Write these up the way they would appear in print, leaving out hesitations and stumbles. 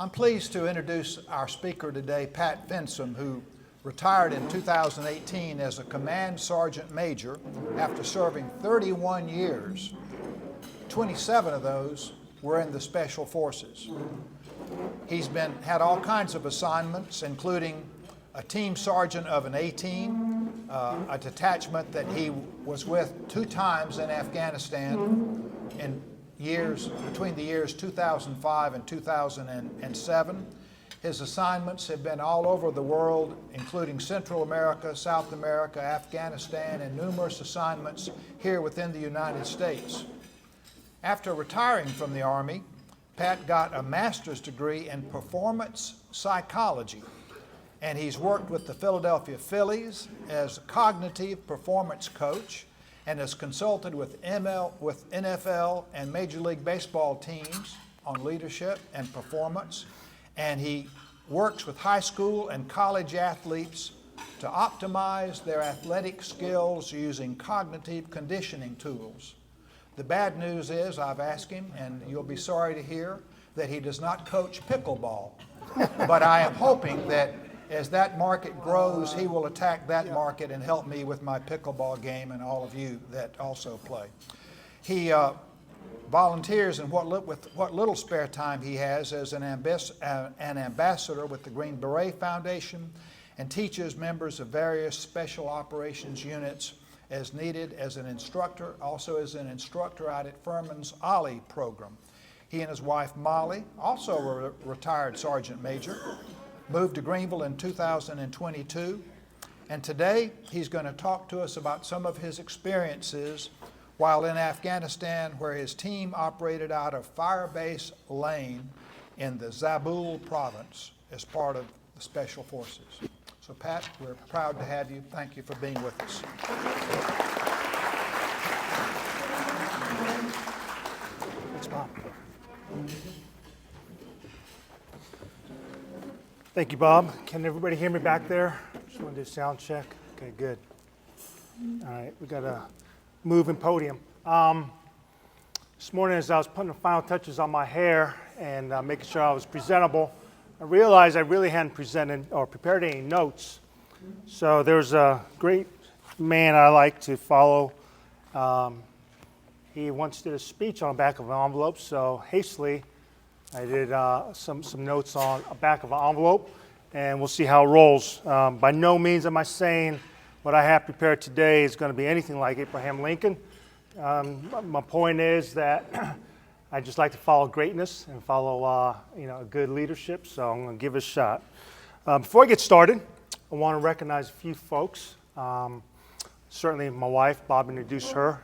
I'm pleased to introduce our speaker today, Pat Fensom, who retired in 2018 as a Command Sergeant Major after serving 31 years. 27 of those were in the Special Forces. He's had all kinds of assignments, including a team sergeant of an A-team, a detachment that he was with 2 times in Afghanistan in between the years 2005 and 2007. His assignments have been all over the world, including Central America, South America, Afghanistan, and numerous assignments here within the United States. After retiring from the Army, Pat got a master's degree in performance psychology, and he's worked with the Philadelphia Phillies as a cognitive performance coach and has consulted with NFL and Major League Baseball teams on leadership and performance. And he works with high school and college athletes to optimize their athletic skills using cognitive conditioning tools. The bad news is, I've asked him, and you'll be sorry to hear, that he does not coach pickleball. But I am hoping that as that market grows, he will attack that market and help me with my pickleball game and all of you that also play. He volunteers in with what little spare time he has as an ambassador with the Green Beret Foundation and teaches members of various special operations units as needed as an instructor, also as an instructor out at Furman's Ollie program. He and his wife Molly, also a retired Sergeant Major, moved to Greenville in 2022, and today he's going to talk to us about some of his experiences while in Afghanistan, where his team operated out of Firebase Lane in the Zabul Province as part of the Special Forces. So Pat, we're proud to have you. Thank you for being with us. Thanks, Bob. Thank you, Bob. Can everybody hear me back there? Just want to do a sound check. Okay, good. All right, we got a moving podium. This morning, as I was putting the final touches on my hair and making sure I was presentable, I realized I really hadn't presented or prepared any notes. So there's a great man I like to follow. He once did a speech on the back of an envelope, so hastily I did some notes on the back of an envelope, and we'll see how it rolls. By no means am I saying what I have prepared today is going to be anything like Abraham Lincoln. My point is that I just like to follow greatness and follow good leadership, so I'm going to give it a shot. Before I get started, I want to recognize a few folks. Certainly my wife, Bob introduced her.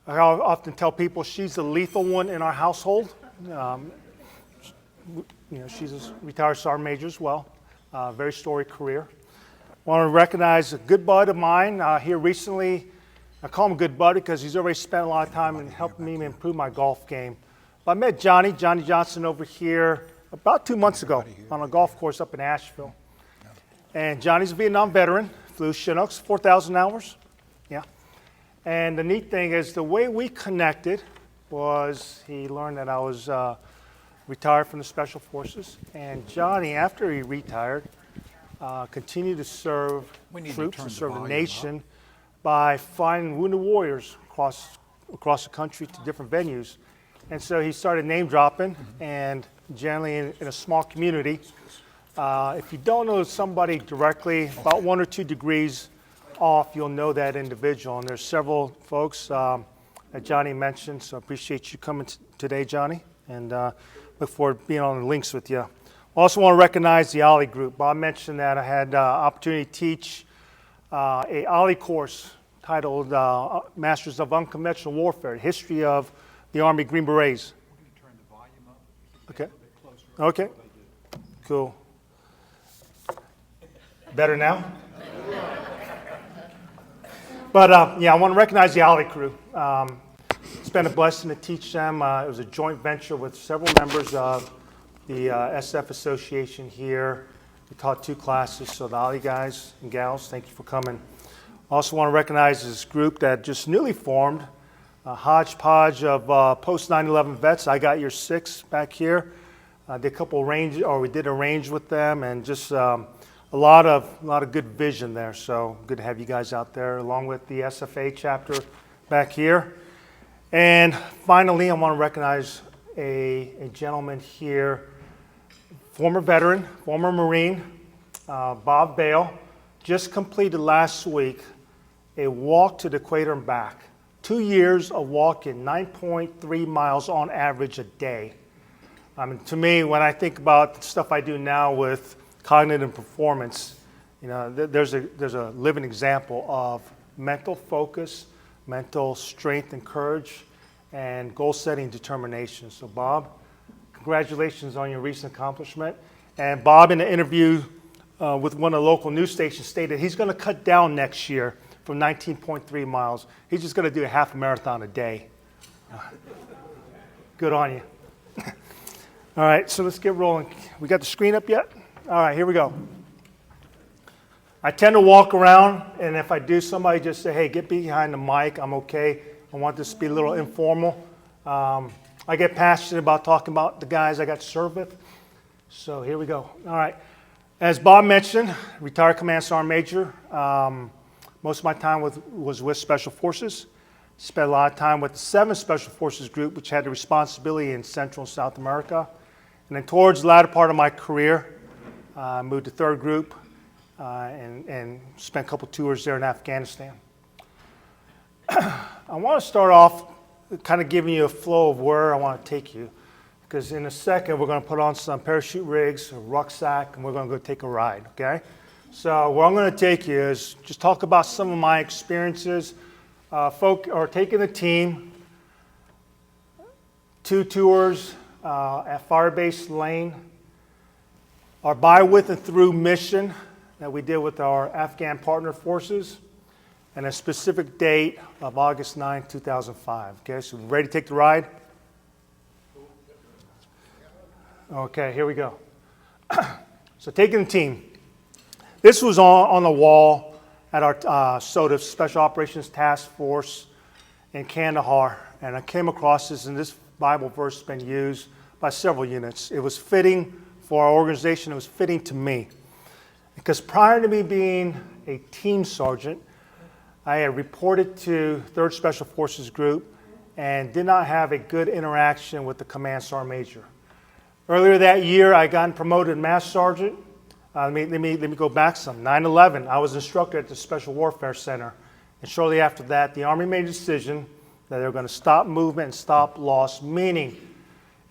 I often tell people she's the lethal one in our household. She's a retired sergeant major as well. Very storied career. I want to recognize a good bud of mine here recently. I call him a good bud because he's already spent a lot of time in helping me improve my golf game. But I met Johnny Johnson over here about 2 months ago on a golf course up in Asheville. And Johnny's a Vietnam veteran, flew Chinooks, 4,000 hours. Yeah. And the neat thing is the way we connected was he learned that I was retired from the Special Forces. And Johnny, after he retired, continued to serve troops and serve the nation by finding wounded warriors across the country to different venues. And so he started name dropping, and generally in a small community, if you don't know somebody directly, about 1 or 2 degrees off, you'll know that individual. And there's several folks that Johnny mentioned, so I appreciate you coming today, Johnny, and look forward to being on the links with you. Also want to recognize the Ollie group. Bob mentioned that I had opportunity to teach a Ollie course titled Masters of Unconventional Warfare, History of the Army Green Berets. We're going to turn the volume up. Okay. A bit closer. Okay. Cool. Better now? But I want to recognize the Ollie crew. It's been a blessing to teach them. It was a joint venture with several members of the SF Association here. We taught 2 classes, so the Ollie guys and gals, thank you for coming. I also want to recognize this group that just newly formed, a hodgepodge of post 9/11 vets. I got your 6 back here. Did a couple range, or we did a range with them, and just a lot of good vision there. So good to have you guys out there, along with the SFA chapter back here. And finally, I want to recognize a gentleman here, former veteran, former Marine, Bob Bale, just completed last week a walk to the equator and back. 2 years of walking 9.3 miles on average a day. To me, when I think about the stuff I do now with cognitive performance, there's a living example of mental focus, mental strength and courage, and goal-setting determination. So Bob, congratulations on your recent accomplishment. And Bob, in an interview with one of the local news stations, stated he's going to cut down next year from 19.3 miles. He's just going to do a half a marathon a day. Good on you. All right, so let's get rolling. We got the screen up yet? All right, here we go. I tend to walk around, and if I do, somebody just say, hey, get behind the mic. I'm okay. I want this to be a little informal. I get passionate about talking about the guys I got to serve with. So here we go. All right. As Bob mentioned, retired Command Sergeant Major. Most of my time was with Special Forces. Spent a lot of time with the 7th Special Forces Group, which had the responsibility in Central and South America. And then towards the latter part of my career, I moved to 3rd Group and spent a couple tours there in Afghanistan. I want to start off kind of giving you a flow of where I want to take you, because in a second we're going to put on some parachute rigs, a rucksack, and we're going to go take a ride, okay? So where I'm going to take you is just talk about some of my experiences, taking the team, 2 tours at Firebase Lane, our by, with, and through mission that we did with our Afghan partner forces, and a specific date of August 9, 2005. Okay, so ready to take the ride? Okay, here we go. So taking the team. This was on the wall at our SOTA, Special Operations Task Force in Kandahar, and I came across this, and this Bible verse has been used by several units. It was fitting for our organization. It was fitting to me, because prior to me being a team sergeant, I had reported to 3rd Special Forces Group and did not have a good interaction with the Command Sergeant Major. Earlier that year, I got promoted Master Sergeant. Let me go back some. 9/11, I was instructor at the Special Warfare Center. And shortly after that, the Army made a decision that they were going to stop movement and stop loss, meaning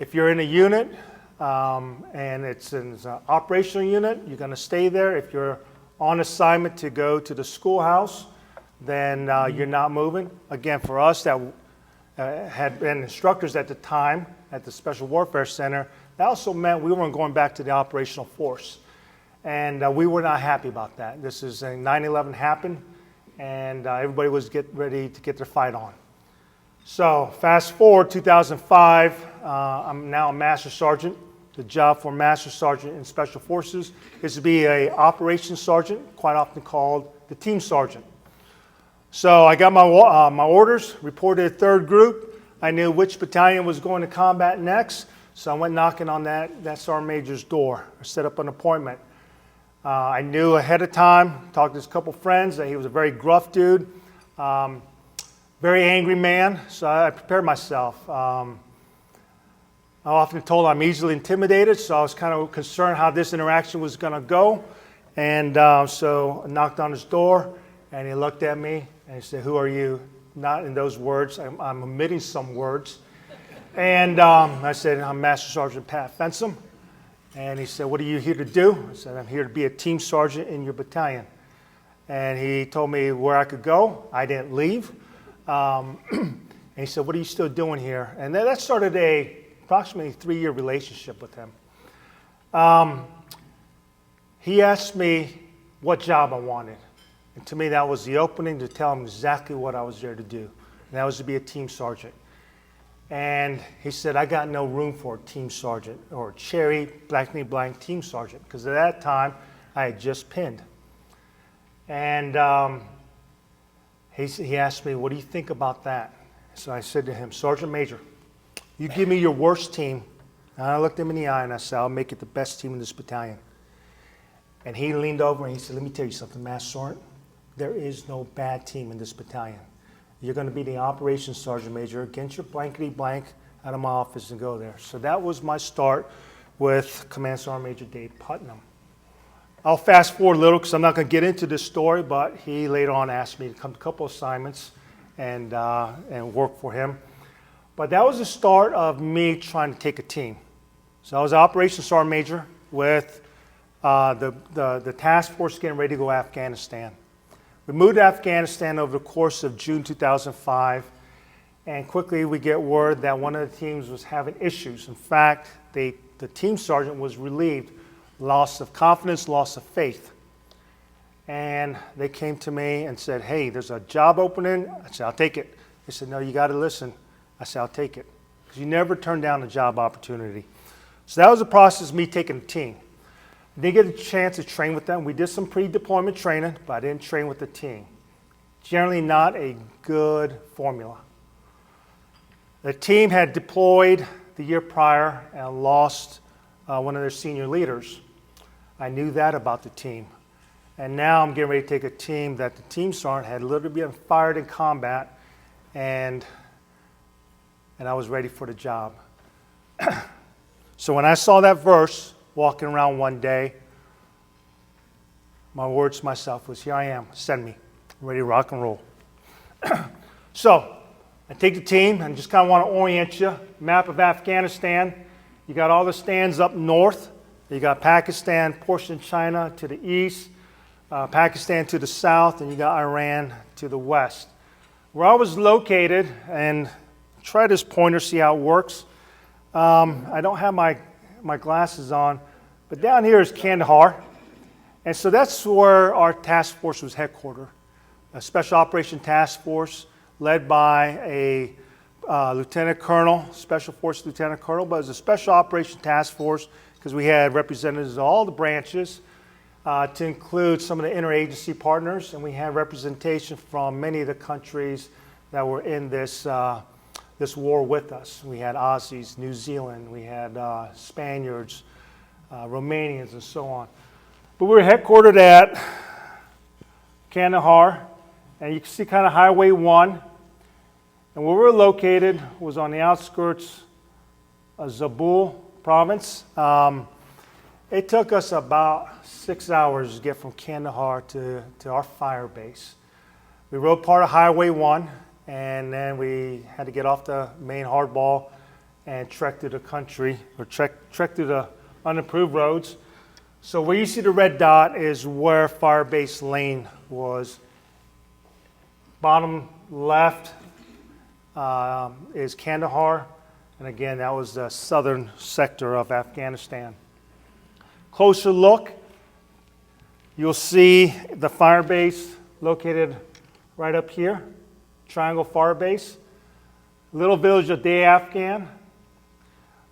if you're in a unit and it's an operational unit, you're going to stay there. If you're on assignment to go to the schoolhouse, then you're not moving. Again, for us that had been instructors at the time at the Special Warfare Center, that also meant we weren't going back to the operational force. And we were not happy about that. This is 9/11 happened, and everybody was ready to get their fight on. So fast forward 2005, I'm now a Master Sergeant. The job for Master Sergeant in Special Forces is to be an Operations Sergeant, quite often called the Team Sergeant. So I got my orders, reported to 3rd Group. I knew which battalion was going to combat next, so I went knocking on that Sergeant Major's door. I set up an appointment. I knew ahead of time, talked to a couple friends, that he was a very gruff dude, very angry man, so I prepared myself. I'm often told I'm easily intimidated, so I was kind of concerned how this interaction was going to go. And so I knocked on his door, and he looked at me, and he said, "Who are you?" Not in those words. I'm omitting some words. And I said, "I'm Master Sergeant Pat Fensom." And he said, "What are you here to do?" I said, "I'm here to be a team sergeant in your battalion." And he told me where I could go. I didn't leave. And he said, "What are you still doing here?" And then that started approximately 3-year relationship with him. He asked me what job I wanted. And to me, that was the opening to tell him exactly what I was there to do. And that was to be a team sergeant. And he said, "I got no room for a team sergeant or cherry blankety blank team sergeant," because at that time I had just pinned. And he asked me, "What do you think about that?" So I said to him, "Sergeant Major, you give me your worst team And I looked him in the eye and I said, I'll make it the best team in this battalion. And he leaned over and he said, let me tell you something, Master Sergeant. There is no bad team in this battalion. You're going to be the operations sergeant major. Get your blankety blank out of my office and go there. So that was my start with Command Sergeant Major Dave Putnam. I'll fast forward a little because I'm not going to get into this story, but he later on asked me to come to a couple assignments and work for him. But that was the start of me trying to take a team. So I was operations sergeant major with the task force getting ready to go to Afghanistan. We moved to Afghanistan over the course of June 2005, and quickly we get word that one of the teams was having issues. In fact, the team sergeant was relieved, loss of confidence, loss of faith. And they came to me and said, hey, there's a job opening. I said, I'll take it. They said, no, you got to listen. I said, I'll take it. Because you never turn down a job opportunity. So that was the process of me taking a team. I didn't get a chance to train with them. We did some pre-deployment training, but I didn't train with the team. Generally not a good formula. The team had deployed the year prior and lost one of their senior leaders. I knew that about the team. And now I'm getting ready to take a team that the team sergeant had literally been fired in combat, and I was ready for the job. So when I saw that verse walking around one day, my words to myself was, here I am, send me. I'm ready to rock and roll. So I take the team and just kind of want to orient you. Map of Afghanistan. You got all the stands up north. You got Pakistan, portion of China to the east, Pakistan to the south, and you got Iran to the west. Where I was located, and try this pointer, see how it works. I don't have my glasses on, but down here is Kandahar. And so that's where our task force was headquartered. A Special Operation Task Force led by a lieutenant colonel, Special Force lieutenant colonel, but it was a Special Operation Task Force because we had representatives of all the branches to include some of the interagency partners, and we had representation from many of the countries that were in this war with us. We had Aussies, New Zealand, we had Spaniards, Romanians, and so on. But we were headquartered at Kandahar, and you can see kind of Highway 1. And where we were located was on the outskirts of Zabul Province. It took us about 6 hours to get from Kandahar to our Firebase. We rode part of Highway 1, and then we had to get off the main hardball and trek through the country, or trek through the unimproved roads. So where you see the red dot is where Firebase Lane was. Bottom left is Kandahar, and again, that was the southern sector of Afghanistan. Closer look, you'll see the Firebase located right up here, Triangle Firebase. Little village of Day Afghan.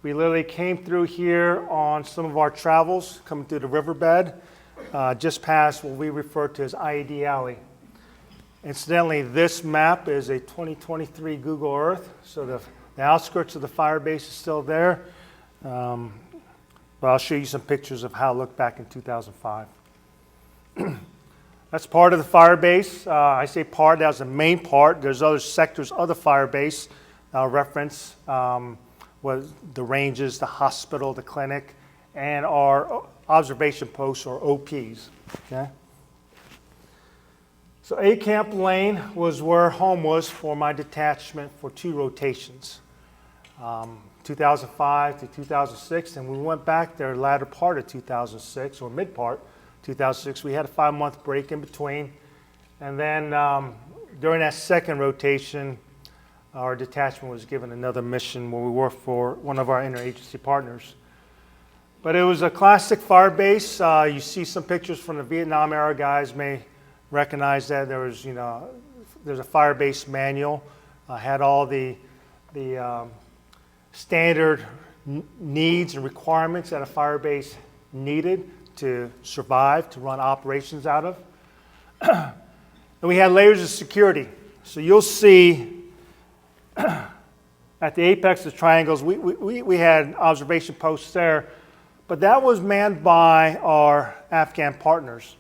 We literally came through here on some of our travels, coming through the riverbed, just past what we refer to as IED Alley. Incidentally, this map is a 2023 Google Earth, so the outskirts of the Firebase is still there. But I'll show you some pictures of how it looked back in 2005. That's part of the Firebase. I say part, that was the main part. There's other sectors of the Firebase reference. Was the ranges, the hospital, the clinic, and our observation posts, or OPs. Okay? So A Camp Lane was where home was for my detachment for 2 rotations, 2005 to 2006, and we went back there latter part of 2006, or mid part 2006. We had a 5-month break in between, and then during that second rotation, our detachment was given another mission where we worked for one of our interagency partners. But it was a classic Firebase. You see some pictures from the Vietnam era. Guys may recognize that. There's a Firebase manual. Had all the standard needs and requirements that a Firebase needed to survive, to run operations out of. And we had layers of security. So you'll see At the apex of triangles, we had observation posts there, but that was manned by our Afghan partners.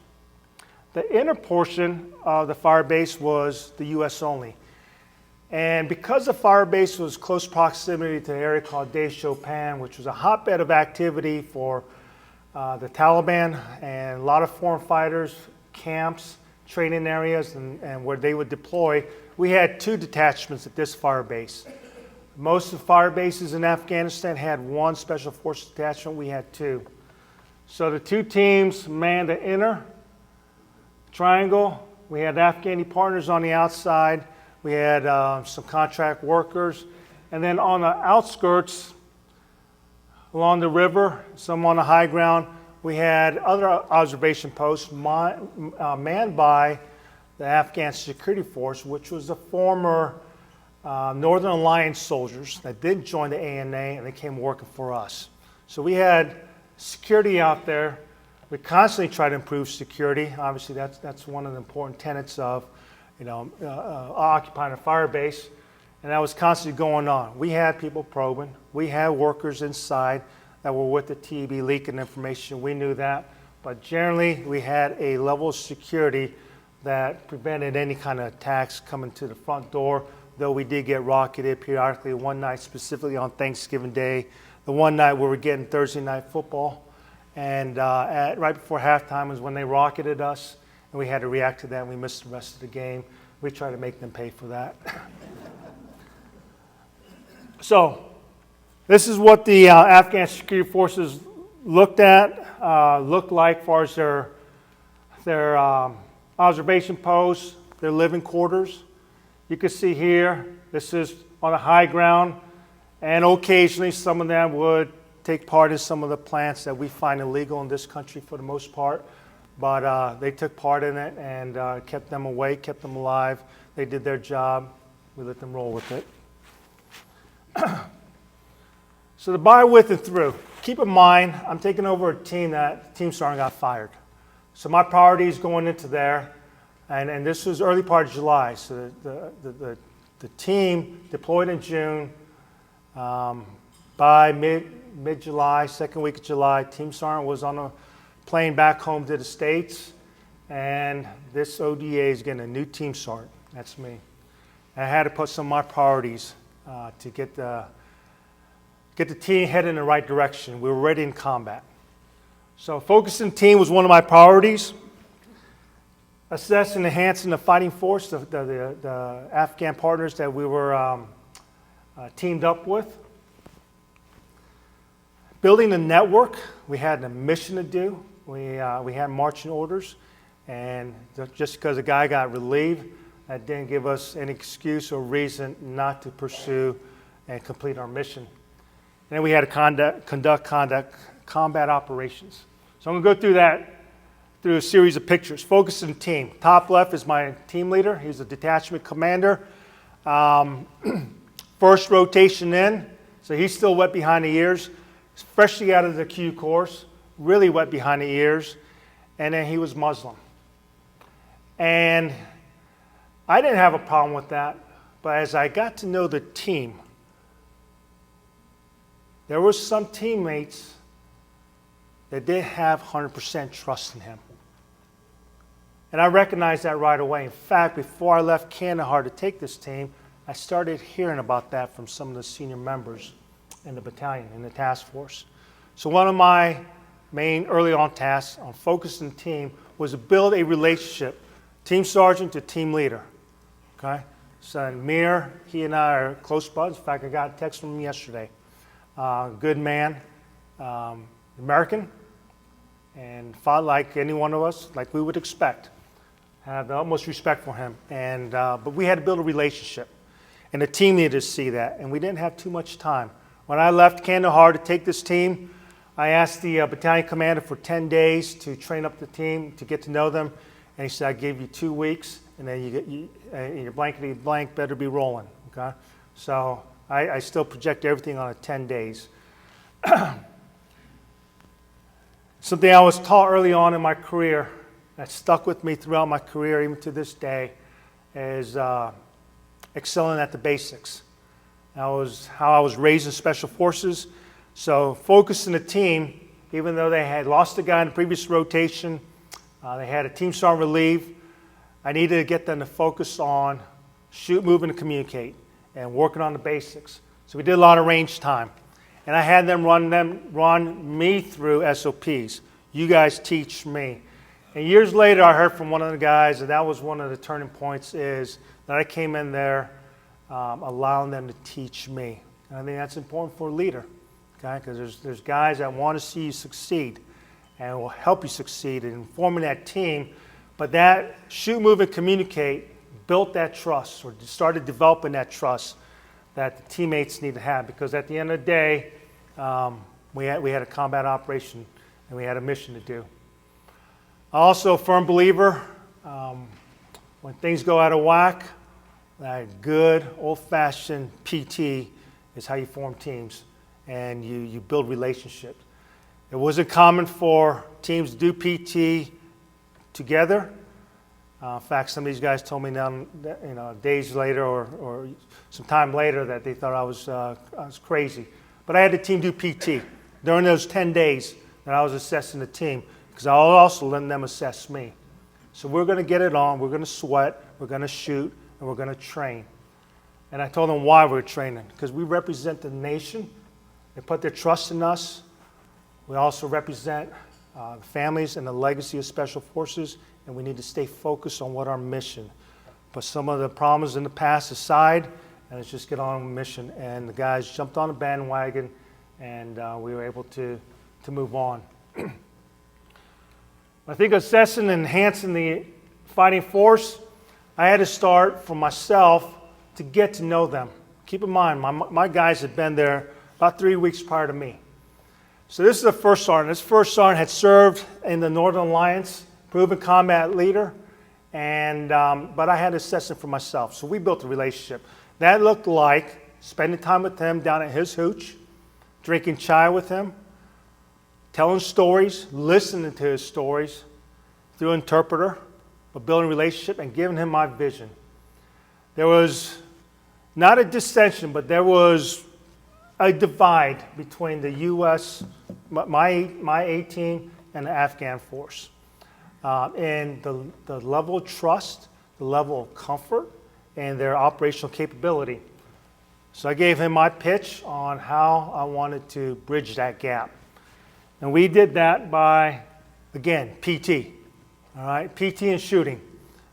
The inner portion of the Firebase was the U.S. only. And because the Firebase was close proximity to an area called Day Chopin, which was a hotbed of activity for the Taliban and a lot of foreign fighters, camps, training areas, and where they would deploy, we had 2 detachments at this Firebase. Most of the fire bases in Afghanistan had 1 special forces detachment. We had 2. So the 2 teams manned the inner triangle. We had Afghani partners on the outside. We had some contract workers. And then on the outskirts, along the river, some on the high ground, we had other observation posts manned by the Afghan Security Force, which was the former Northern Alliance soldiers that did join the ANA, and they came working for us. So we had security out there. We constantly try to improve security. Obviously, that's one of the important tenets of, occupying a fire base, and that was constantly going on. We had people probing. We had workers inside that were with the TB leaking information. We knew that, but generally, we had a level of security that prevented any kind of attacks coming to the front door. Though we did get rocketed periodically. One night, specifically on Thanksgiving Day, the one night where we're getting Thursday night football, and right before halftime was when they rocketed us, and we had to react to that, and we missed the rest of the game. We tried to make them pay for that. So, this is what the Afghan security forces looked like as far as their observation posts, their living quarters. You can see here, this is on a high ground, and occasionally some of them would take part in some of the plants that we find illegal in this country for the most part, but they took part in it and kept them awake, kept them alive. They did their job. We let them roll with it. So the by, with, and through. Keep in mind, I'm taking over a team that Team Sergeant got fired. So my priorities going into there, and this was early part of July, so the team deployed in June. By mid-July, second week of July, Team Sergeant was on a plane back home to the States, and this ODA is getting a new Team Sergeant. That's me. And I had to put some of my priorities to get the team headed in the right direction. We were ready in combat. So focusing team was one of my priorities. Assess and enhancing the fighting force, the Afghan partners that we were teamed up with. Building a network, we had a mission to do. We had marching orders, and just because a guy got relieved, that didn't give us any excuse or reason not to pursue and complete our mission. And then we had to conduct combat operations. So I'm going to go through that through a series of pictures. Focusing team. Top left is my team leader. He's a detachment commander. First rotation in, so he's still wet behind the ears. He's freshly out of the Q course, really wet behind the ears. And then he was Muslim. And I didn't have a problem with that, but as I got to know the team, there were some teammates that didn't have 100% trust in him. And I recognized that right away. In fact, before I left Kandahar to take this team, I started hearing about that from some of the senior members in the battalion, in the task force. So one of my main early on tasks on focusing team was to build a relationship, team sergeant to team leader. Okay? So Amir, he and I are close buds. In fact, I got a text from him yesterday. Good man, American, and fought like any one of us, like we would expect. I have the utmost respect for him. And but we had to build a relationship, and the team needed to see that, and we didn't have too much time. When I left Kandahar to take this team, I asked the battalion commander for 10 days to train up the team, to get to know them, and he said, I give you 2 weeks, and then your blankety blank better be rolling, okay? So I still project everything on a 10 days. Something I was taught early on in my career that stuck with me throughout my career, even to this day, is excelling at the basics. That was how I was raised in Special Forces. So focusing the team, even though they had lost a guy in the previous rotation, they had a team sergeant relieve, I needed to get them to focus on shoot, move, and communicate, and working on the basics. So we did a lot of range time. And I had them run me through SOPs. You guys teach me. And years later, I heard from one of the guys, and that was one of the turning points, is that I came in there allowing them to teach me. And I think that's important for a leader, okay? Because there's guys that want to see you succeed and will help you succeed in forming that team. But that shoot, move, and communicate built that trust, or started developing that trust that the teammates need to have. Because at the end of the day, we had a combat operation and we had a mission to do. Also, a firm believer, when things go out of whack, that good old-fashioned PT is how you form teams and you build relationships. It wasn't common for teams to do PT together. In fact, some of these guys told me days later or some time later that they thought I was crazy. But I had the team do PT during those 10 days that I was assessing the team, because I was also letting them assess me. So we're going to get it on, we're going to sweat, we're going to shoot, and we're going to train. And I told them why we're training, because we represent the nation. They put their trust in us. We also represent the families and the legacy of Special Forces, and we need to stay focused on what our mission. Put some of the problems in the past aside, and let's just get on with the mission. And the guys jumped on the bandwagon, and we were able to move on. I think assessing and enhancing the fighting force, I had to start for myself to get to know them. Keep in mind, my guys had been there about 3 weeks prior to me. So this is the first sergeant. This first sergeant had served in the Northern Alliance, proven combat leader, and but I had to assess it for myself. So we built a relationship. That looked like spending time with him down at his hooch, drinking chai with him, telling stories, listening to his stories through an interpreter, but building a relationship and giving him my vision. There was not a dissension, but there was a divide between the U.S., my A-team, and the Afghan force. And the level of trust, the level of comfort, and their operational capability. So I gave him my pitch on how I wanted to bridge that gap. And we did that by, again, PT. All right, PT and shooting.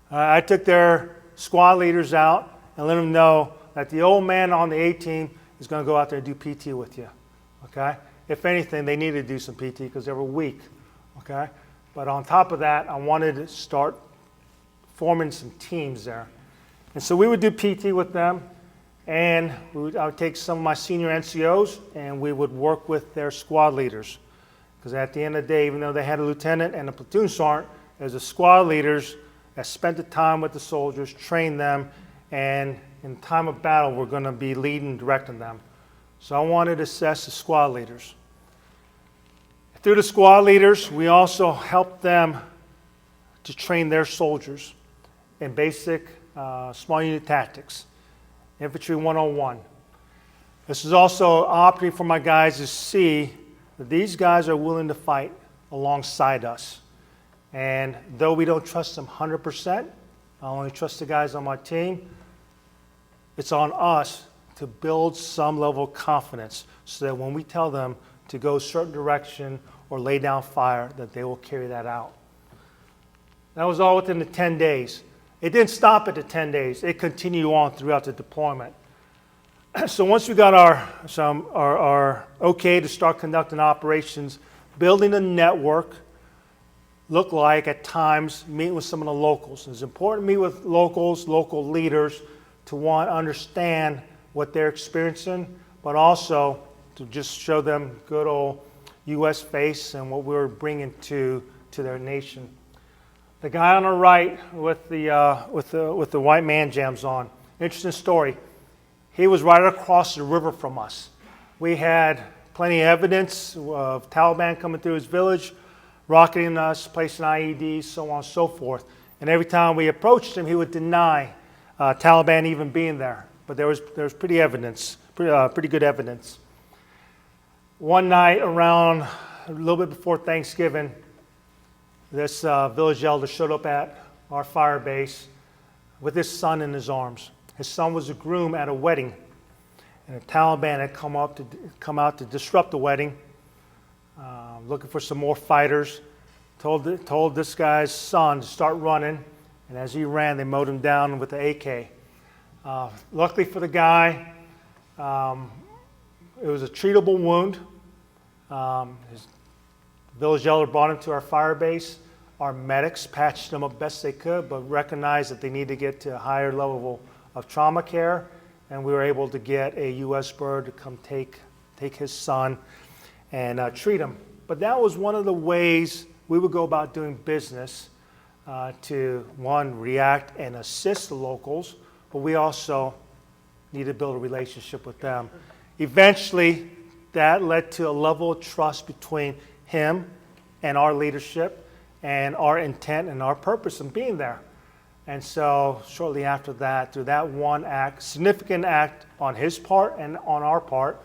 I took their squad leaders out and let them know that the old man on the A-team is going to go out there and do PT with you. Okay? If anything, they needed to do some PT because they were weak. Okay? But on top of that, I wanted to start forming some teams there. And so we would do PT with them, and I would take some of my senior NCOs, and we would work with their squad leaders. Because at the end of the day, even though they had a lieutenant and a platoon sergeant, as the squad leaders that spent the time with the soldiers, trained them, and in time of battle, we're going to be leading and directing them. So I wanted to assess the squad leaders. Through the squad leaders, we also helped them to train their soldiers in basic small unit tactics, Infantry 101. This is also an opportunity for my guys to see that these guys are willing to fight alongside us. And though we don't trust them 100%, I only trust the guys on my team, it's on us to build some level of confidence so that when we tell them to go a certain direction or lay down fire, that they will carry that out. That was all within the 10 days. It didn't stop at the 10 days. It continued on throughout the deployment. So once we got our okay to start conducting operations, building a network looked like at times meeting with some of the locals. It's important to meet with locals, local leaders, to want to understand what they're experiencing, but also to just show them good old U.S. face and what we're bringing to their nation. The guy on the right with the white man jams on. Interesting story. He was right across the river from us. We had plenty of evidence of Taliban coming through his village, rocketing us, placing IEDs, so on and so forth. And every time we approached him, he would deny Taliban even being there. But there was pretty pretty good evidence. One night around a little bit before Thanksgiving, this village elder showed up at our fire base with his son in his arms. His son was a groom at a wedding, and the Taliban had come out to disrupt the wedding, looking for some more fighters. Told this guy's son to start running, and as he ran, they mowed him down with the AK. Luckily for the guy, it was a treatable wound. His village elder brought him to our fire base. Our medics patched him up best they could, but recognized that they need to get to a higher level of trauma care, and we were able to get a U.S. bird to come take his son and treat him. But that was one of the ways we would go about doing business to, one, react and assist the locals, but we also need to build a relationship with them. Eventually, that led to a level of trust between him and our leadership and our intent and our purpose in being there. And so shortly after that, through that one act, significant act on his part and on our part,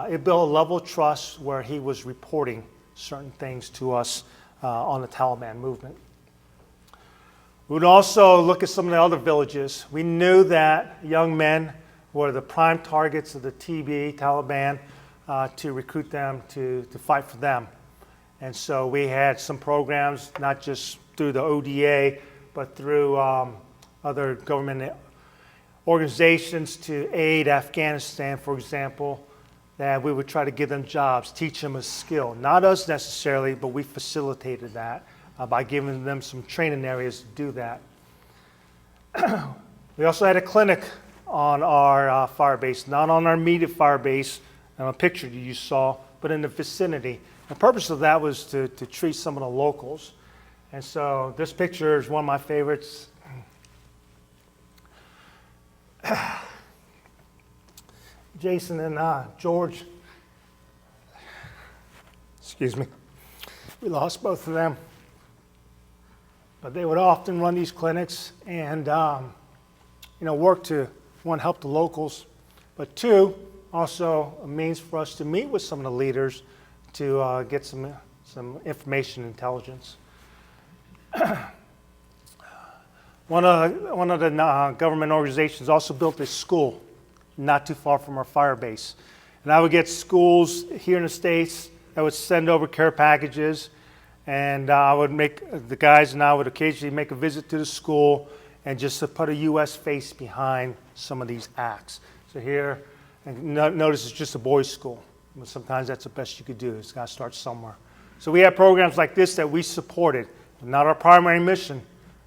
it built a level of trust where he was reporting certain things to us on the Taliban movement. We would also look at some of the other villages. We knew that young men were the prime targets of the Taliban, to recruit them to fight for them. And so we had some programs, not just through the ODA, but through other government organizations to aid Afghanistan, for example, that we would try to give them jobs, teach them a skill. Not us necessarily, but we facilitated that by giving them some training areas to do that. We also had a clinic on our fire base, not on our immediate fire base, a picture you saw, but in the vicinity. The purpose of that was to treat some of the locals. And so this picture is one of my favorites. Jason and George, excuse me, we lost both of them. But they would often run these clinics and work to, one, help the locals, but two, also a means for us to meet with some of the leaders to get some information intelligence. One of the government organizations also built a school not too far from our fire base. And I would get schools here in the States that would send over care packages, and the guys and I would occasionally make a visit to the school and just to put a U.S. face behind some of these acts. So here, and notice it's just a boys' school. But sometimes that's the best you could do. It's got to start somewhere. So we have programs like this that we supported. Not our primary mission,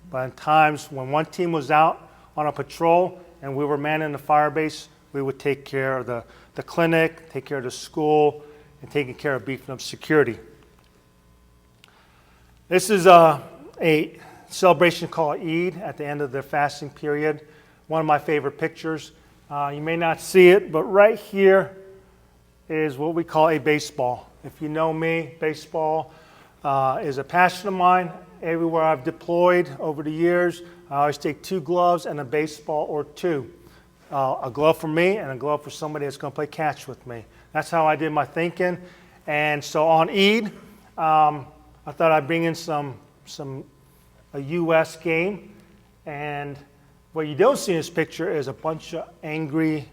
but in times when one team was out on a patrol and we were manning the fire base, we would take care of the clinic, take care of the school, and taking care of beefing up security. This is a celebration called Eid at the end of their fasting period. One of my favorite pictures. You may not see it, but right here is what we call a baseball. If you know me, baseball is a passion of mine. Everywhere I've deployed over the years, I always take 2 gloves and a baseball or 2. A glove for me and a glove for somebody that's going to play catch with me. That's how I did my thinking. And so on Eid, I thought I'd bring in a U.S. game. And what you don't see in this picture is a bunch of angry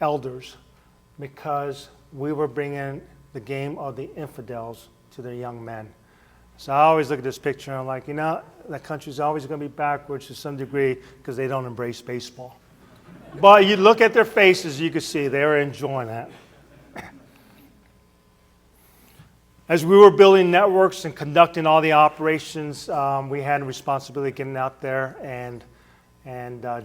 elders because we were bringing the game of the infidels to their young men. So I always look at this picture and I'm like, that country's always going to be backwards to some degree because they don't embrace baseball. But you look at their faces, you can see they were enjoying that. As we were building networks and conducting all the operations, we had a responsibility of getting out there and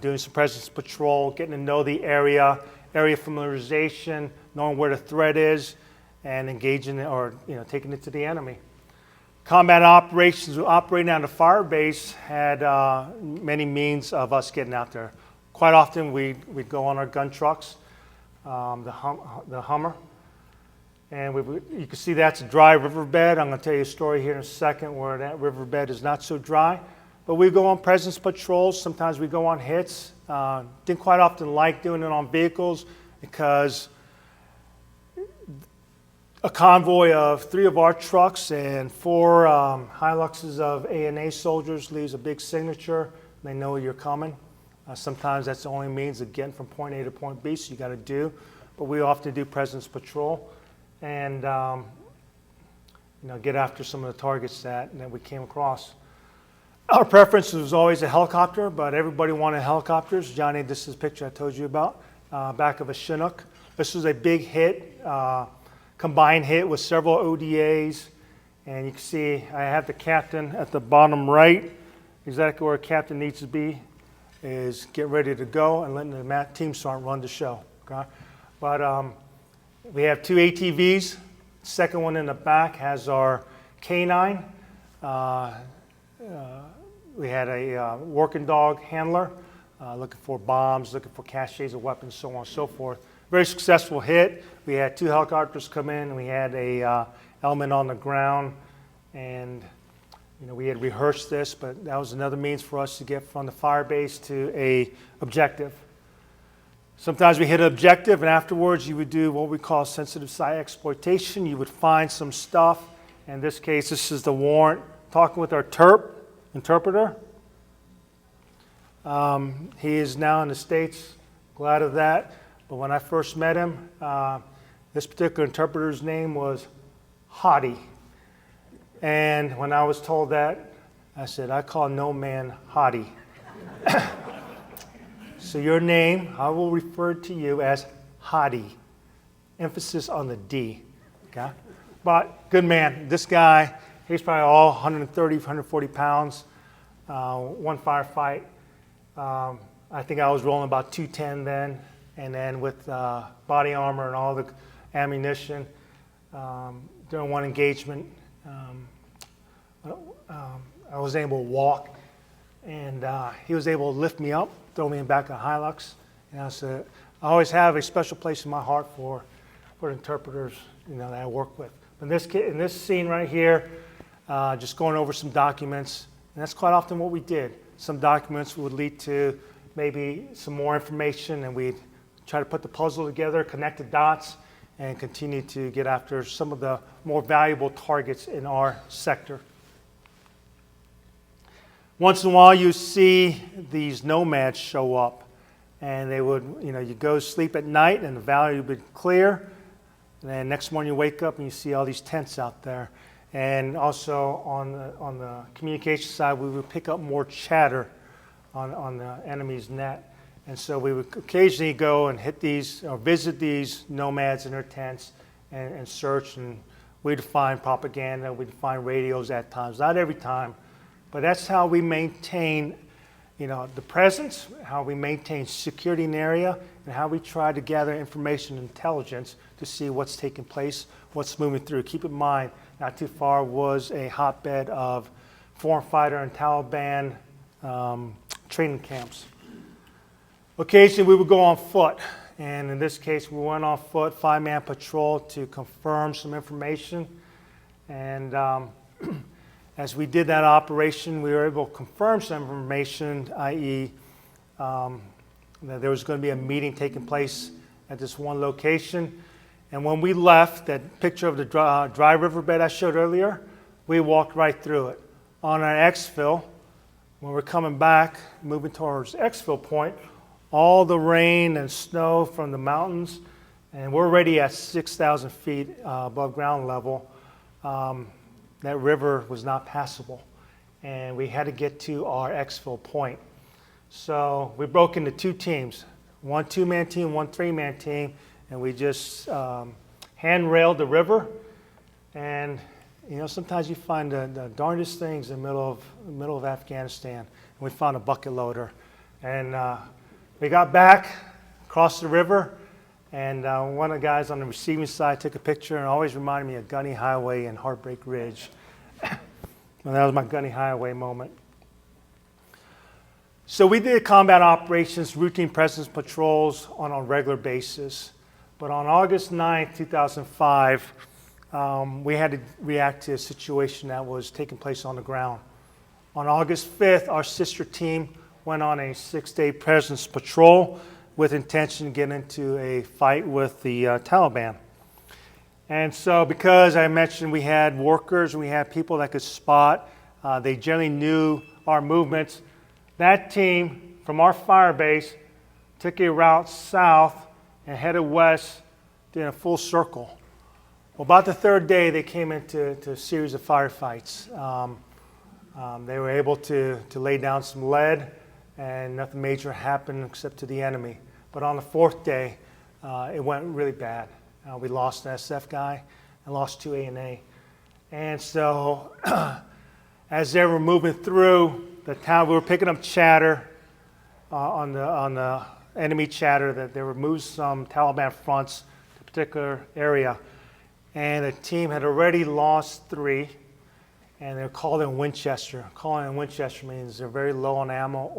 doing some presence patrol, getting to know the area familiarization, knowing where the threat is, and engaging or taking it to the enemy. Combat operations, operating on the fire base, had many means of us getting out there. Quite often we'd go on our gun trucks, the Hummer, and you can see that's a dry riverbed. I'm going to tell you a story here in a second where that riverbed is not so dry. But we go on presence patrols. Sometimes we go on hits. Didn't quite often like doing it on vehicles. because a convoy of 3 of our trucks and 4 Hiluxes of A&A soldiers leaves a big signature. They know you're coming. Sometimes that's the only means of getting from point A to point B, so you got to do. But we often do presence patrol and get after some of the targets that we came across. Our preference was always a helicopter, but everybody wanted helicopters. Johnny, this is a picture I told you about, back of a Chinook. This was a big hit, combined hit with several ODAs. And you can see I have the captain at the bottom right, exactly where a captain needs to be, is get ready to go and letting the team sergeant run the show. Okay? But we have 2 ATVs. The second one in the back has our K9. We had a working dog handler looking for bombs, looking for caches of weapons, so on and so forth. Very successful hit. We had 2 helicopters come in. We had a element on the ground, and we had rehearsed this, but that was another means for us to get from the fire base to a objective. Sometimes we hit an objective, and afterwards you would do what we call sensitive site exploitation. You would find some stuff. In this case, this is the warrant. Talking with our interpreter. He is now in the States. Glad of that. But when I first met him, this particular interpreter's name was Hottie. And when I was told that, I said, I call no man Hottie. So your name, I will refer to you as Hottie. Emphasis on the D. Okay? But good man. This guy, he's probably all 130, 140 pounds. One firefight. I think I was rolling about 210 then. And then with body armor and all the ammunition, during one engagement, I was able to walk, and he was able to lift me up, throw me in back of Hilux. And I said, I always have a special place in my heart for interpreters, that I work with. In this scene right here, just going over some documents, and that's quite often what we did. Some documents would lead to maybe some more information, and we'd try to put the puzzle together, connect the dots, and continue to get after some of the more valuable targets in our sector. Once in a while, you see these nomads show up, and they would, you go sleep at night, and the valley would be clear, and then next morning you wake up and you see all these tents out there. And also on the communication side, we would pick up more chatter on the enemy's net. And so we would occasionally go and hit these or visit these nomads in their tents and search, and we'd find propaganda, we'd find radios at times, not every time, but that's how we maintain, the presence, how we maintain security in the area, and how we try to gather information and intelligence to see what's taking place, what's moving through. Keep in mind, not too far was a hotbed of foreign fighter and Taliban training camps. Occasionally we would go on foot, and in this case we went on foot, 5-man patrol to confirm some information. And as we did that operation, we were able to confirm some information, i.e. that there was going to be a meeting taking place at this one location. And when we left, that picture of the dry riverbed I showed earlier, we walked right through it. On our exfil, when we're coming back, moving towards exfil point, all the rain and snow from the mountains, and we're already at 6,000 feet above ground level. That river was not passable, and we had to get to our exfil point. So we broke into 2 teams, one 2-man team, one 3-man team, and we just hand-railed the river. And sometimes you find the darndest things in the middle of Afghanistan. And we found a bucket loader, and we got back, crossed the river, and one of the guys on the receiving side took a picture, and always reminded me of Gunny Highway and Heartbreak Ridge. And that was my Gunny Highway moment. So we did combat operations, routine presence patrols on a regular basis. But on August 9th, 2005, we had to react to a situation that was taking place on the ground. On August 5th, our sister team went on a 6-day presence patrol. with intention to get into a fight with the Taliban. And so because I mentioned we had workers, we had people that could spot, they generally knew our movements, that team from our fire base took a route south and headed west in a full circle. Well, about the third day, they came into a series of firefights. They were able to lay down some lead, and nothing major happened except to the enemy. But on the fourth day, it went really bad. We lost an SF guy and lost 2 A&A. And so as they were moving through the town, we were picking up chatter on the enemy chatter that there were moved some Taliban fronts to a particular area. And the team had already lost 3, and they're called in Winchester. Calling in Winchester means they're very low on ammo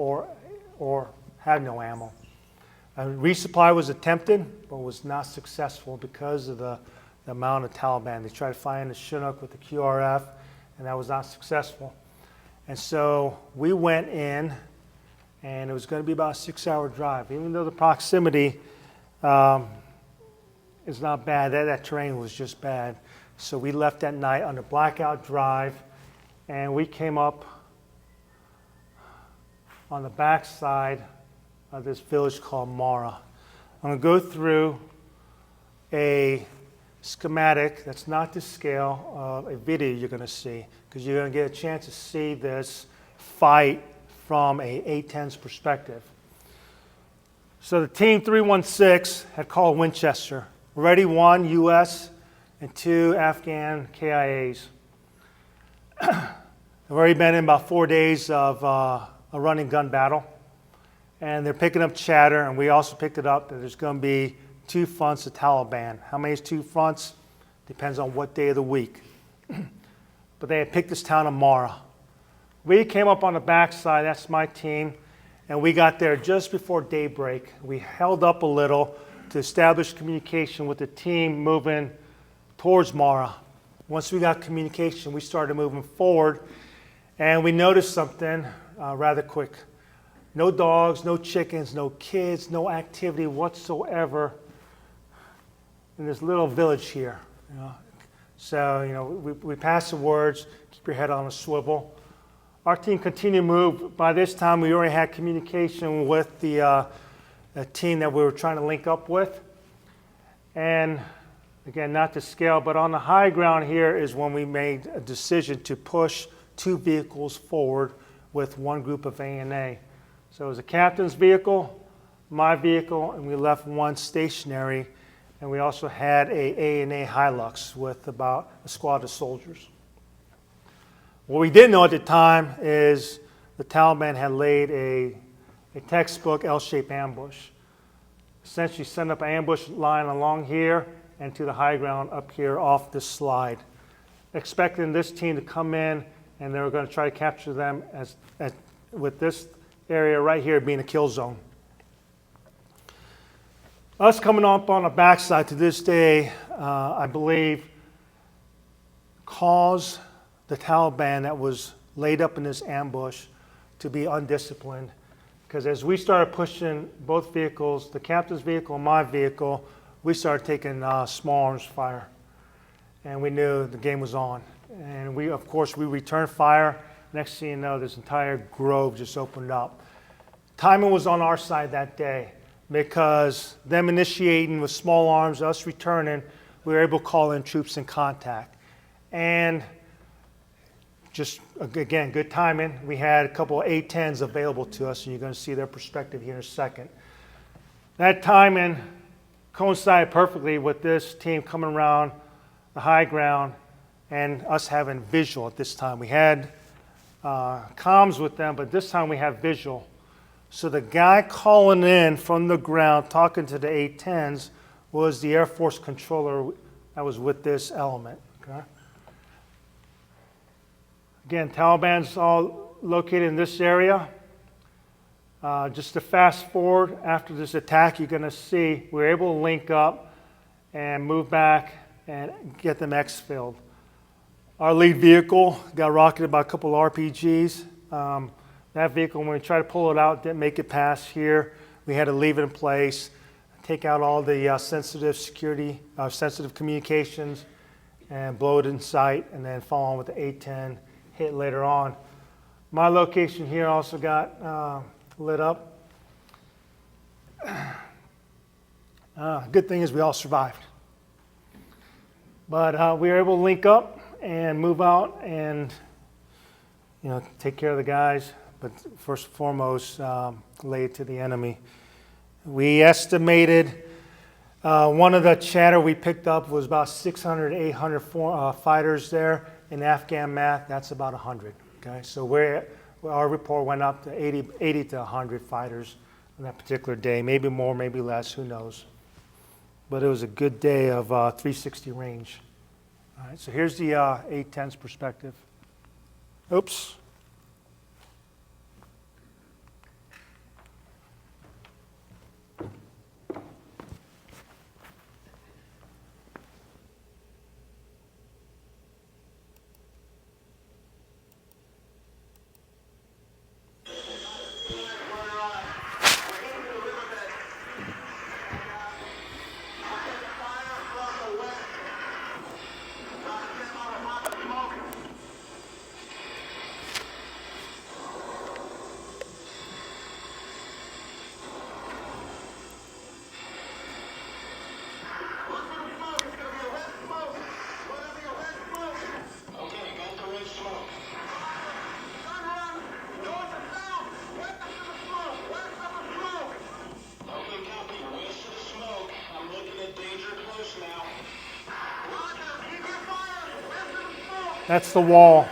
or have no ammo. A resupply was attempted, but was not successful because of the amount of Taliban. They tried to find the Chinook with the QRF, and that was not successful. And so we went in, and it was going to be about a 6-hour drive. Even though the proximity is not bad, that terrain was just bad. So we left that night on a blackout drive, and we came up on the backside of this village called Mara. I'm going to go through a schematic that's not to scale of a video you're going to see, because you're going to get a chance to see this fight from a A-10's perspective. So the team 316 had called Winchester. Already 1 U.S. and 2 Afghan KIAs. They've already been in about 4 days of a running gun battle. And they're picking up chatter, and we also picked it up that there's going to be 2 fronts of Taliban. How many is 2 fronts? Depends on what day of the week. But they had picked this town of Mara. We came up on the backside, that's my team, and we got there just before daybreak. We held up a little to establish communication with the team moving towards Mara. Once we got communication, we started moving forward, and we noticed something rather quick. No dogs, no chickens, no kids, no activity whatsoever in this little village here. So, we passed the words, keep your head on a swivel. Our team continued to move. By this time, we already had communication with the team that we were trying to link up with. And again, not to scale, but on the high ground here is when we made a decision to push 2 vehicles forward with 1 group of A&A. So it was a captain's vehicle, my vehicle, and we left 1 stationary. And we also had a A&A Hilux with about a squad of soldiers. What we didn't know at the time is the Taliban had laid a textbook L-shaped ambush. Essentially set up an ambush line along here and to the high ground up here off this slide. Expecting this team to come in, and they were going to try to capture them with this area right here being a kill zone. Us coming up on the backside to this day, I believe, caused the Taliban that was laid up in this ambush to be undisciplined. Because as we started pushing both vehicles, the captain's vehicle and my vehicle, we started taking small arms fire. And we knew the game was on. And we returned fire. Next thing you know, this entire grove just opened up. Timing was on our side that day, because them initiating with small arms, us returning, we were able to call in troops in contact. And just, again, good timing. We had a couple of A-10s available to us, and you're going to see their perspective here in a second. That timing coincided perfectly with this team coming around the high ground and us having visual at this time. We had comms with them, but this time we have visual. So the guy calling in from the ground, talking to the A-10s, was the Air Force controller that was with this element. Okay? Again, Taliban's all located in this area. Just to fast forward, after this attack, you're going to see we're able to link up and move back and get them exfilled. Our lead vehicle got rocketed by a couple of RPGs. That vehicle, when we tried to pull it out, didn't make it past here. we had to leave it in place, take out all the sensitive security, sensitive communications, and blow it in sight, and then follow on with the 810 hit later on. My location here also got lit up. Good thing is we all survived. But we were able to link up and move out and take care of the guys, but first and foremost, lay it to the enemy. We estimated one of the chatter we picked up was about 600, 800 fighters there. In Afghan math, that's about 100. Okay, so our report went up to 80 to 100 fighters on that particular day. Maybe more, maybe less, who knows. But it was a good day of 360 range. All right, so here's the 810's perspective. Oops. That's the wall.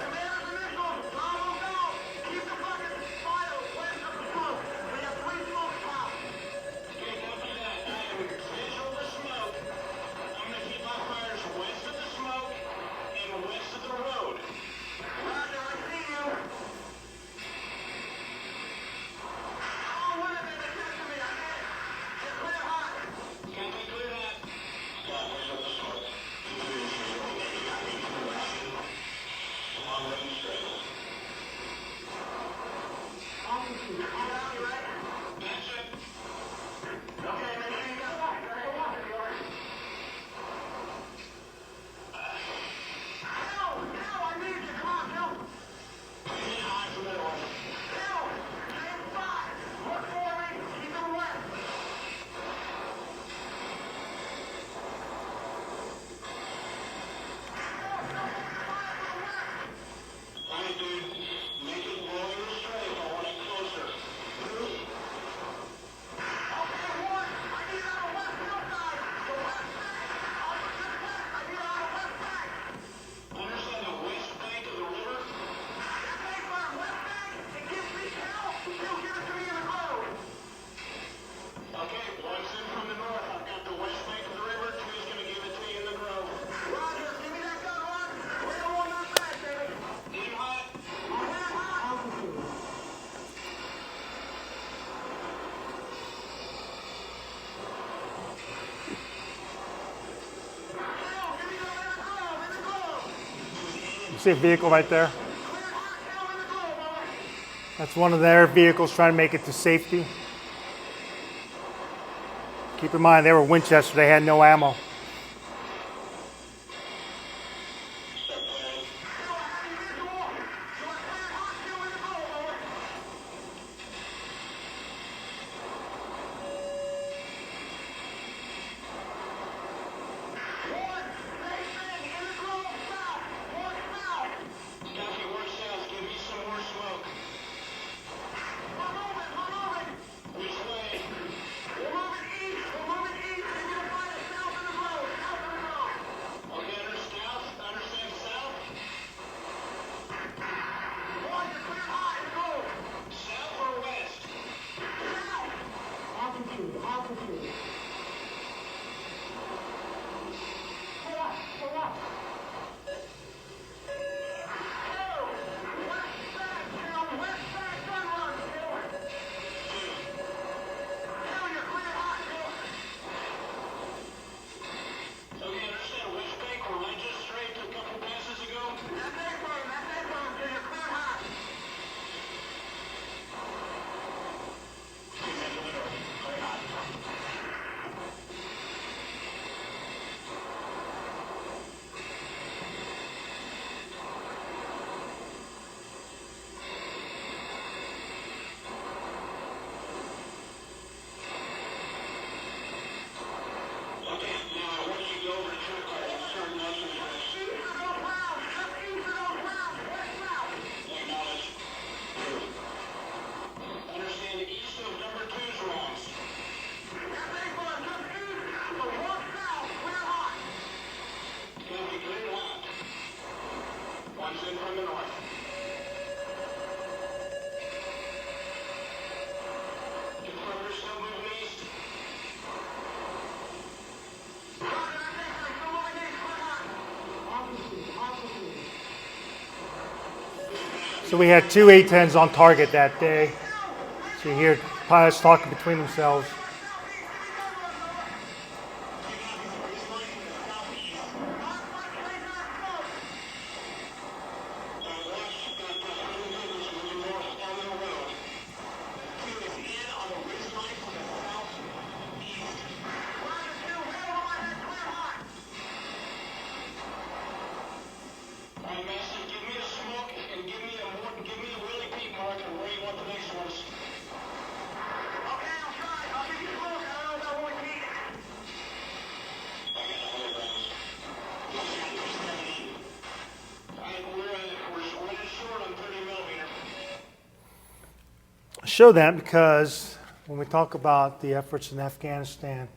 See a vehicle right there? That's one of their vehicles trying to make it to safety. Keep in mind, they were Winchester. They had no ammo. So we had two A-10s on target that day. So you hear pilots talking between themselves. Show that because when we talk about the efforts in Afghanistan,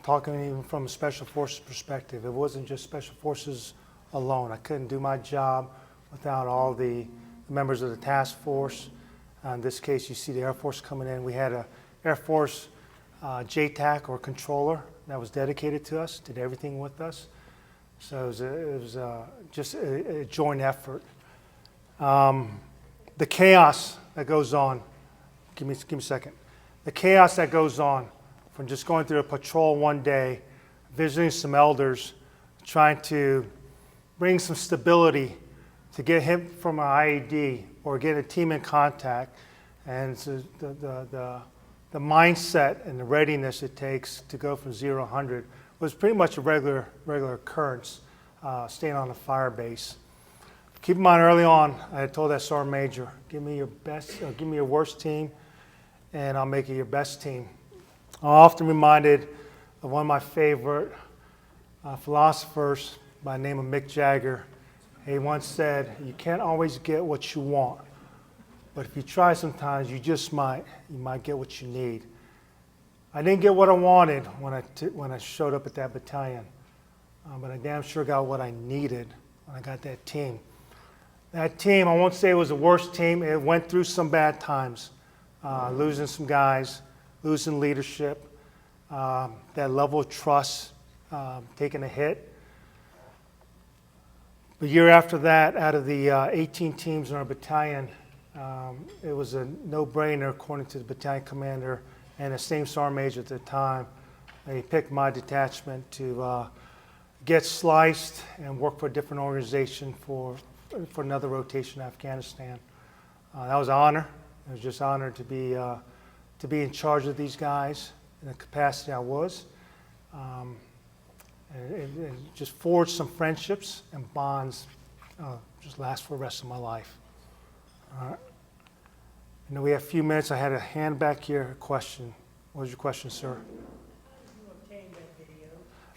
talking even from a special forces perspective, it wasn't just special forces alone. I couldn't do my job without all the members of the task force. In this case, you see the Air Force coming in. We had a Air Force JTAC or controller that was dedicated to us, did everything with us. So it was just a joint effort. The chaos that goes on. Give me a second. The chaos that goes on from just going through a patrol one day, visiting some elders, trying to bring some stability to get him from an IED or get a team in contact, and so the mindset and the readiness it takes to go from 0 to 100 was pretty much a regular occurrence, staying on the fire base. Keep in mind, early on, I had told that sergeant major, give me your best, give me your worst team, and I'll make it your best team. I'm often reminded of one of my favorite philosophers by the name of Mick Jagger. He once said, you can't always get what you want, but if you try sometimes, you might get what you need. I didn't get what I wanted when I showed up at that battalion, but I damn sure got what I needed when I got that team. That team, I won't say it was the worst team. It went through some bad times, losing some guys, losing leadership, that level of trust, taking a hit. The year after that, out of the 18 teams in our battalion, it was a no-brainer according to the battalion commander and the same sergeant major at the time. He picked my detachment to get sliced and work for a different organization for another rotation in Afghanistan. That was an honor. It was just an honor to be in charge of these guys in the capacity I was. And it just forged some friendships and bonds, just last for the rest of my life. All right. I know we have a few minutes. I had a hand back here, a question. What was your question, sir?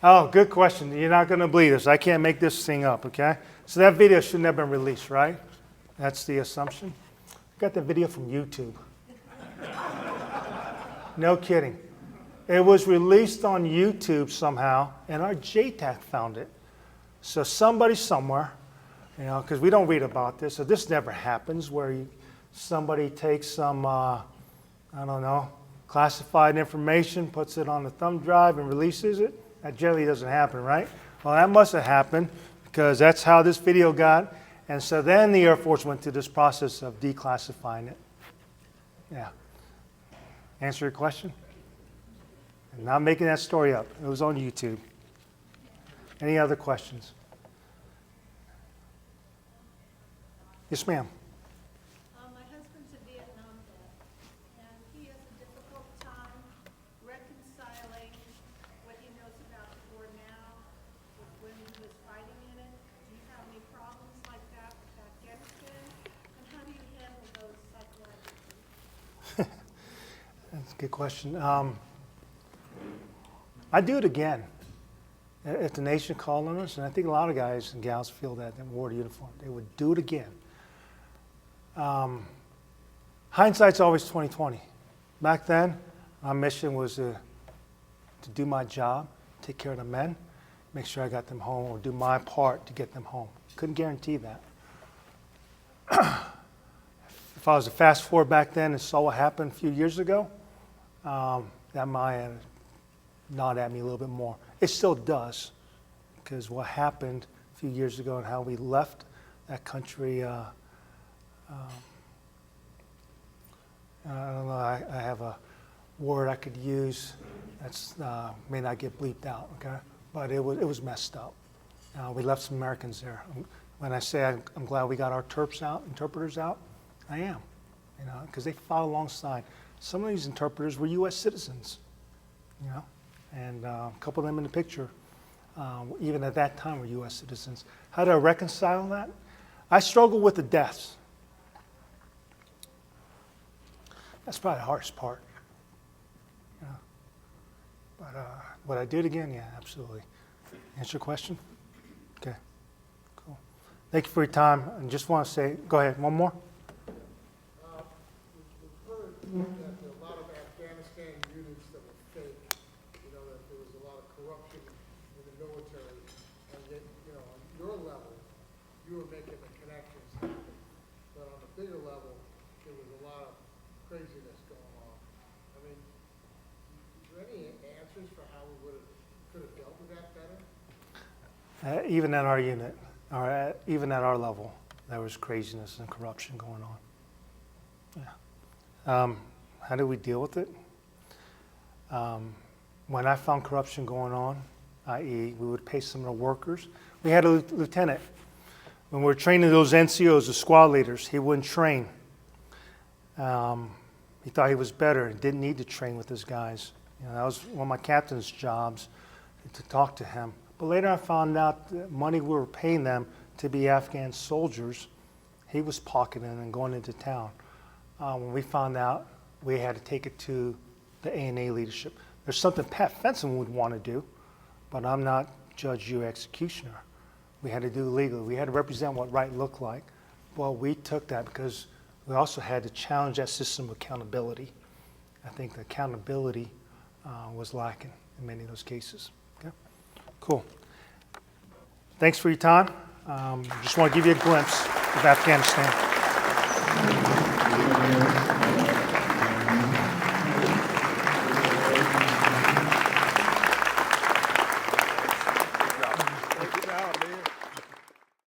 Oh, good question. You're not going to believe this. I can't make this thing up, okay? So that video shouldn't have been released, right? That's the assumption. I got the video from YouTube. No kidding. It was released on YouTube somehow, and our JTAC found it. So somebody somewhere, because we don't read about this, so this never happens where somebody takes some, classified information, puts it on a thumb drive and releases it. That generally doesn't happen, right? Well, that must have happened because that's how this video got. And so then the Air Force went through this process of declassifying it. Yeah. Answer your question? I'm not making that story up. It was on YouTube. Any other questions? Yes, ma'am. My husband's a Vietnam vet, and he has a difficult time reconciling what he knows about the war now with when he was fighting in it. Do you have any problems like that with Afghanistan? And how do you handle those psychologically? That's a good question. I'd do it again. If the nation called on us, and I think a lot of guys and gals feel that in war uniform, they would do it again. Hindsight's always 20/20. Back then, my mission was to do my job, take care of the men, make sure I got them home, or do my part to get them home. Couldn't guarantee that. If I was to fast forward back then and saw what happened a few years ago, that might have gnawed at me a little bit more. It still does, because what happened a few years ago and how we left that country I don't know, I have a word I could use that's may not get bleeped out, okay? But it was messed up. We left some Americans there. When I say I'm glad we got our interpreters out, I am, because they fought alongside. Some of these interpreters were U.S. citizens, and a couple of them in the picture, even at that time, were U.S. citizens. How do I reconcile that? I struggle with the deaths. That's probably the hardest part. But would I do it again? Yeah, absolutely. Answer your question? Okay, cool. Thank you for your time. I just want to say, go ahead, one more. We've heard that there are a lot of Afghanistan units that were fake, that there was a lot of corruption in the military, and yet, on your level, you were making the connections happen. But on a bigger level, there was a lot of craziness going on. I mean, is there any answers for how we could have dealt with that better? Even at our unit, or even at our level, there was craziness and corruption going on. Yeah. How do we deal with it? When I found corruption going on, i.e. we would pay some of the workers. We had a lieutenant. When we were training those NCOs, the squad leaders, he wouldn't train. He thought he was better and didn't need to train with his guys. That was one of my captain's jobs, to talk to him. But later I found out the money we were paying them to be Afghan soldiers, he was pocketing and going into town. When we found out, we had to take it to the A&A leadership. There's something Pat Fensom would want to do, but I'm not judge, jury, executioner. We had to do legally. We had to represent what right looked like. Well, we took that because we also had to challenge that system of accountability. I think the accountability was lacking in many of those cases. Okay, cool. Thanks for your time. Just want to give you a glimpse of Afghanistan.